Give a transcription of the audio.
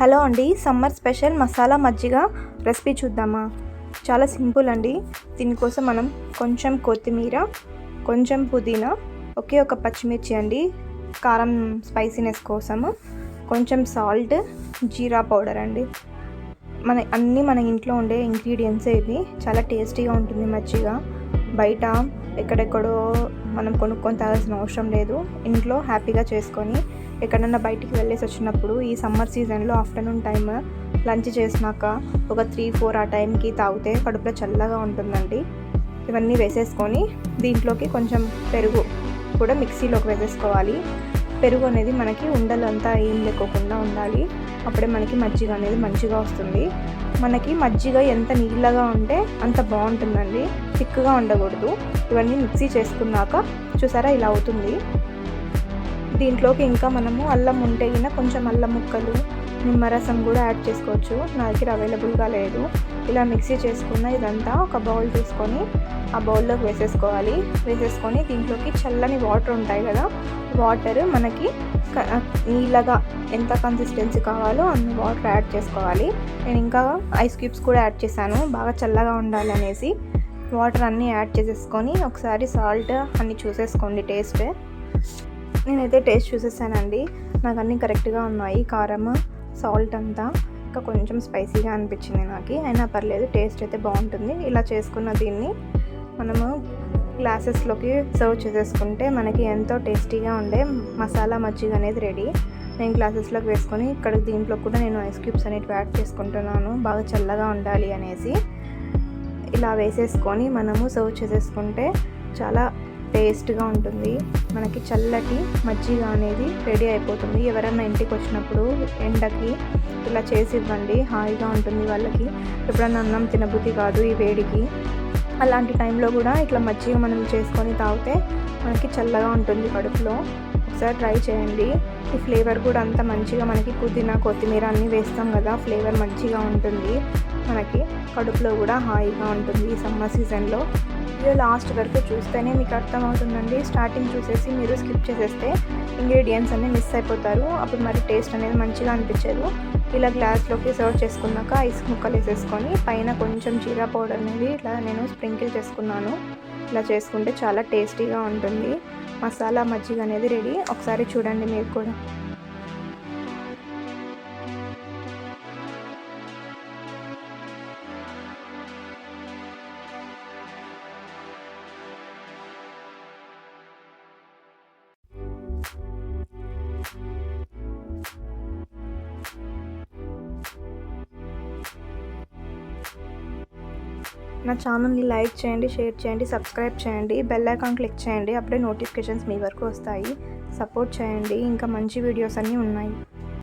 Hello అండి, summer special masala మజ్జిగ recipe చూద్దామా? చాలా సింపుల్ అండి. దీనికోసం మనం కొంచెం కొత్తిమీర, కొంచెం పుదీనా, ఒకే ఒక పచ్చిమిర్చి అండి, కారం స్పైసీనెస్ కోసము, కొంచెం సాల్ట్, జీరా పౌడర్ అండి. మన ఇంట్లో ఉండే ఇంగ్రీడియంట్సే ఇవి. చాలా టేస్టీగా ఉంటుంది మజ్జిగ. బయట ఎక్కడెక్కడో మనం కొనుక్కొని తాగాల్సిన అవసరం లేదు. ఇంట్లో హ్యాపీగా చేసుకొని ఎక్కడన్నా బయటికి వెళ్ళేసి వచ్చినప్పుడు ఈ సమ్మర్ సీజన్లో ఆఫ్టర్నూన్ టైం లంచ్ చేసినాక ఒక 3-4 ఆ టైంకి తాగితే కడుపులో చల్లగా ఉంటుందండి. ఇవన్నీ వేసేసుకొని దీంట్లోకి కొంచెం పెరుగు కూడా మిక్సీలోకి వేసేసుకోవాలి. పెరుగు అనేది మనకి ఉండలంతా ఏం లేకోకుండా ఉండాలి. అప్పుడే మనకి మజ్జిగ అనేది మంచిగా వస్తుంది. మనకి మజ్జిగ ఎంత నీళ్ళగా ఉంటే అంత బాగుంటుందండి, థిక్గా ఉండకూడదు. ఇవన్నీ మిక్సీ చేసుకున్నాక చూసారా ఇలా అవుతుంది. దీంట్లోకి ఇంకా మనము అల్లం ఉంటే కొంచెం అల్లం ముక్కలు, నిమ్మరసం కూడా యాడ్ చేసుకోవచ్చు. నా దగ్గర అవైలబుల్గా లేదు. ఇలా మిక్సీ చేసుకున్న ఇదంతా ఒక బౌల్ తీసుకొని ఆ బౌల్లోకి వేసేసుకొని దీంట్లోకి చల్లని వాటర్ ఉంటాయి కదా, వాటర్ మనకి నీళ్ళగా ఎంత కన్సిస్టెన్సీ కావాలో అన్ని వాటర్ యాడ్ చేసుకోవాలి. నేను ఇంకా ఐస్ క్యూబ్స్ కూడా యాడ్ చేశాను, బాగా చల్లగా ఉండాలి అనేసి. వాటర్ అన్నీ యాడ్ చేసేసుకొని ఒకసారి సాల్ట్ అన్నీ చూసేసుకోండి. నేనైతే టేస్ట్ చూసేసానండి, నాకు అన్నీ కరెక్ట్గా ఉన్నాయి. కారం, సాల్ట్ అంతా ఇంకా కొంచెం స్పైసీగా అనిపించింది నాకు, అయినా పర్లేదు, టేస్ట్ అయితే బాగుంటుంది. ఇలా చేసుకున్న దీన్ని మనము గ్లాసెస్లోకి సర్వ్ చేసేసుకుంటే మనకి ఎంతో టేస్టీగా ఉండే మసాలా మజ్జిగ అనేది రెడీ. నేను గ్లాసెస్లోకి వేసుకొని ఇక్కడ దీంట్లో కూడా నేను ఐస్ క్యూబ్స్ అనేవి యాడ్ చేసుకుంటున్నాను, బాగా చల్లగా ఉండాలి అనేసి. ఇలా వేసేసుకొని మనము సర్వ్ చేసేసుకుంటే చాలా టేస్ట్గా ఉంటుంది. మనకి చల్లటి మజ్జిగ అనేది రెడీ అయిపోతుంది. ఎవరైనా ఇంటికి వచ్చినప్పుడు ఎండకి ఇలా చేసి ఇవ్వండి, హాయిగా ఉంటుంది వాళ్ళకి. ఎప్పుడన్నా అన్నం తినబుద్ధి కాదు ఈ వేడికి, అలాంటి టైంలో కూడా ఇట్లా మజ్జిగ మనం చేసుకొని తాగితే మనకి చల్లగా ఉంటుంది కడుపులో. ఒకసారి ట్రై చేయండి. ఈ ఫ్లేవర్ కూడా అంత మంచిగా, మనకి పుదీనా, కొత్తిమీర అన్నీ వేస్తాం కదా, ఫ్లేవర్ మంచిగా ఉంటుంది. మనకి కడుపులో కూడా హాయిగా ఉంటుంది ఈ సమ్మర్ సీజన్లో. వీడియో లాస్ట్ వరకు చూస్తేనే మీకు అర్థమవుతుందండి. స్టార్టింగ్ చూసేసి మీరు స్కిప్ చేసేస్తే ఇంగ్రీడియంట్స్ అన్నీ మిస్ అయిపోతారు, అప్పుడు మరి టేస్ట్ అనేది మంచిగా అనిపించదు. ఇలా గ్లాస్లోకి సర్వ్ చేసుకున్నాక ఐస్ ముక్కలు వేసేసుకొని పైన కొంచెం జీరా పౌడర్ అనేది ఇట్లా నేను స్ప్రింకిల్ చేసుకున్నాను. ఇలా చేసుకుంటే చాలా టేస్టీగా ఉంటుంది. మసాలా మజ్జిగ అనేది రెడీ. ఒకసారి చూడండి మీరు కూడా. నా ఛానల్ని లైక్ చేయండి, షేర్ చేయండి, సబ్స్క్రైబ్ చేయండి, బెల్ ఐకాన్ క్లిక్ చేయండి. అప్పుడే నోటిఫికేషన్స్ మీ వరకు వస్తాయి. సపోర్ట్ చేయండి, ఇంకా మంచి వీడియోస్ అన్నీ ఉన్నాయి.